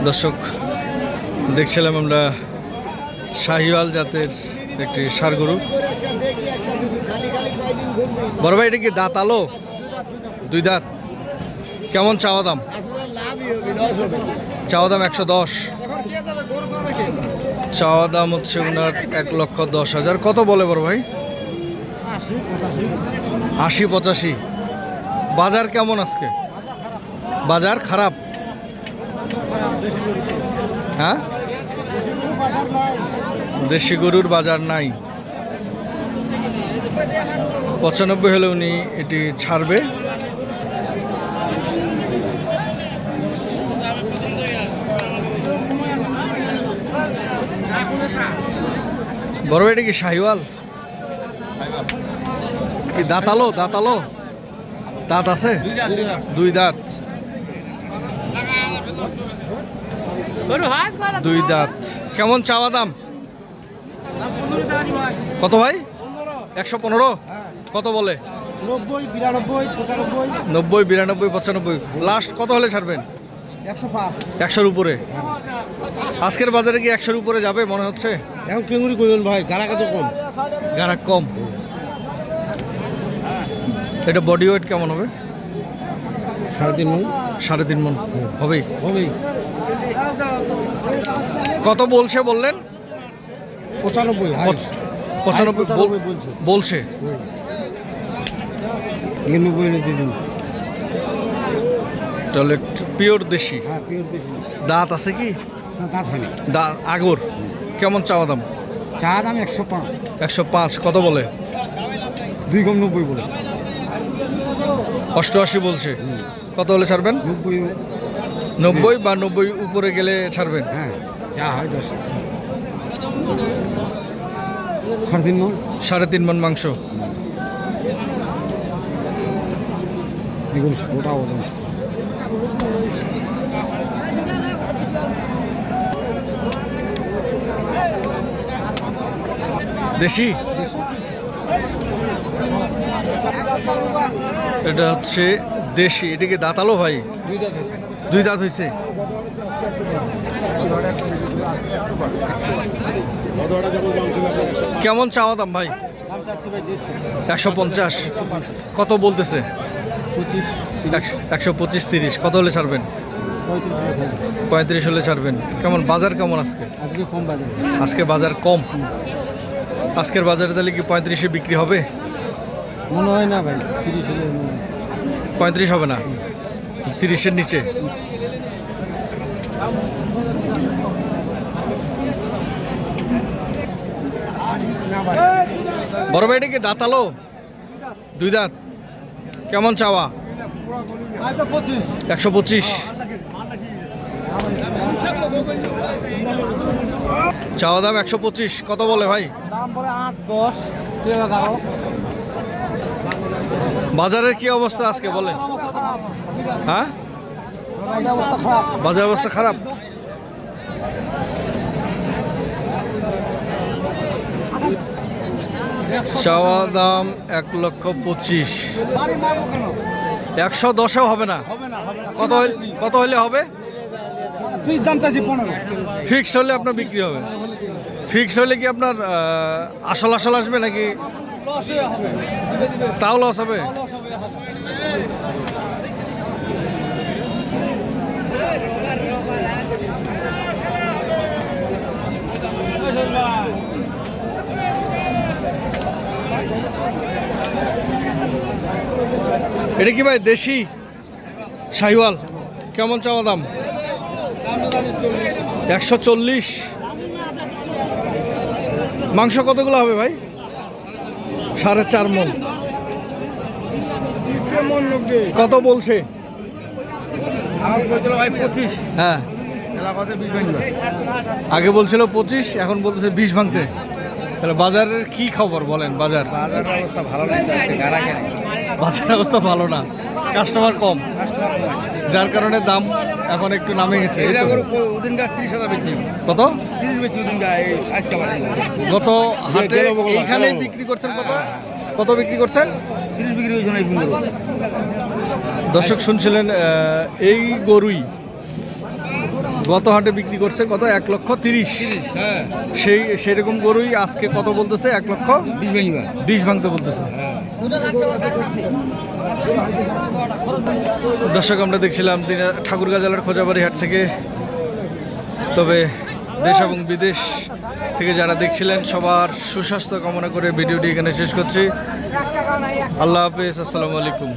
দর্শক দেখছিলাম আমরা শাহিওয়াল জাতের একটি ষাঁড় গরু। বড় ভাই, এটা কি দাঁত আলো? দুই দাঁত। কেমন চাওয়া দাম? চাওয়া দাম 110। চাওয়া দাম হচ্ছে ওনার 1,10,000। কত বলে বড় ভাই? 80-85। বাজার কেমন আজকে? বাজার খারাপ। হ্যাঁ, দেশি গরুর বাজার নাই। 95 হলে উনি এটি ছাড়বে। বড় ভাই, এটা কি শাহিওয়াল? কি দাঁতালো? দাঁতালো দাঁত আছে? দুই দাঁত। দুই দাঁত। কেমন চাওয়া দাম? কত ভাই? 115। কত বলে? 90, 92, 95। লাস্ট কত হলে ছাড়বেন? 100-র উপরে। আজকের বাজারে কি 100-র উপরে যাবে মনে হচ্ছে? এখন কেঙ্গুরি করবেন ভাই, গাড়াকা তো কম। গাড়া কম। এটা বডি ওয়েট কেমন হবে? 3.5 মণ। 3.5 মণ হবেই। হবেই। কত বলছে বললেন? 95। 95 বলছে। 90 তাহলে পিওর দেশি। হ্যাঁ, পিওর দেশি। দাঁত আছে কি? দাঁত হয়নি। দাঁত আগর। কেমন চাওয়া দাম? চা দাম 105। 105। কত বলে? 2,90 বলে। 88 বলছে। কত হলে ছাড়বেন? 90 বা 90 উপরে গেলে ছাড়বেন। হ্যাঁ, যা হয় 10। 3.5 মণ। 3.5 মণ মাংস। এগুলো গোটা ওজন। দেশি। এটা হচ্ছে দেশি। এটা কি দাঁতালো ভাই? দুই দাঁত হয়েছে। কেমন চাওয়া দাম ভাই? 150। কত বলতেছে? 125-30। কত হলে ছাড়বেন? 35 হলে ছাড়বেন। কেমন বাজার কেমন আজকে? আজকে বাজার কম। আজকের বাজারে তাহলে কি 35-এ বিক্রি হবে? মনে হয় না ভাই, 30 হলে। 35 হবে না, 30-এর নিচে। বড় ভাই, এটা কি দাঁতালো? দুই দাঁত। কেমন চাওয়া? 125। চাওয়া দাম 125। কত বলে ভাই? বাজারের কি অবস্থা আজকে বলেন? হ্যাঁ, বাজার অবস্থা খারাপ। চাওয়া দাম 1,25,000। 110ও হবে না। কত হলে হবে? ফিক্সড হলে আপনার বিক্রি হবে। ফিক্সড হলে কি আপনার আসল আসবে নাকি? তাও লস হবে। এটা কি ভাই দেশি শাহিওয়াল? কেমন চাওয়া দাম? 140। মাংস কতগুলো হবে ভাই? 4.5 মণ। কত বলছে? হ্যাঁ, আগে বলছিল 25, এখন বলতেছে 20 ভাঙতে। তাহলে বাজারের কি খবর বলেন? বাজার অবস্থা ভালো না। বাজার অবস্থা ভালো না, কাস্টমার কম, যার কারণে দাম এখন একটু নামে গেছে। কত? গত হাটে এইখানে বিক্রি করছেন কত? কত বিক্রি করছেন? 30 বিক্রি হয়েছে। দর্শক শুনছিলেন এই গরুই গত হাটে বিক্রি করছে কত 1,30,000। হ্যাঁ সেরকম গরুই আজকে কত বলতেছে 1,20,000 ভাঙিবা 20 ভাঙতে বলতেছে। দর্শক আমরা দেখছিলাম ঠাকুরগাঁ জেলার খোঁজাবাড়ি হাট থেকে। তবে দেশ এবং বিদেশ থেকে যারা দেখছিলেন সবার সুস্বাস্থ্য কামনা করে ভিডিওটি এখানে শেষ করছি। আল্লাহ হাফেজ, আসসালামু আলাইকুম।